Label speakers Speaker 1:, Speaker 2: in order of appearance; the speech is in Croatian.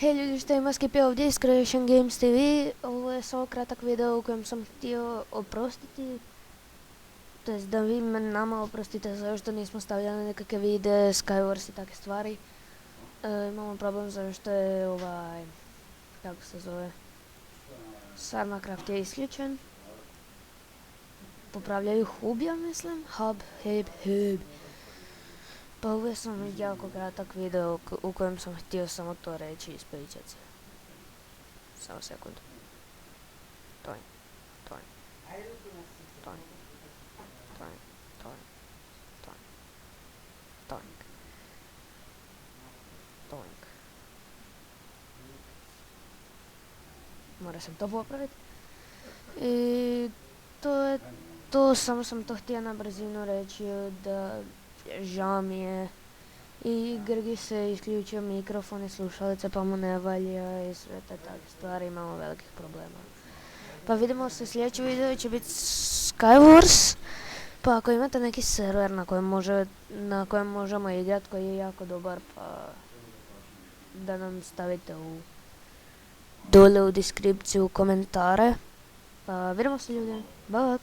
Speaker 1: Hej ljudi, što ima Skipi ovdje iz Creation Games TV. Ovo je samo kratak video u kojem sam htio oprostiti, to jest da vi nama oprostite zato što nismo stavljali nekakve videe, Skywars i takve stvari. Imamo problem zato što je kako se zove, Sarmacraft je isključen. Popravljaju hub, ja mislim, hub. Pa ovo je samo jako kratak video u kojem sam htio samo to reći i ispričati se. Samo sekundu. Toin. Mora sam to popraviti. I to je to, samo sam to htio na brzinu reći da žao mi je. I Grgi se isključio mikrofon i slušalice pa mu ne valja i sve te takve stvari, imamo velikih problema. Pa vidimo se, sljedeći video će biti Skywars. Pa ako imate neki server na kojem možemo igrati, koji je jako dobar, pa da nam stavite dole u deskripciju komentare. Pa vidimo se ljudi, bak!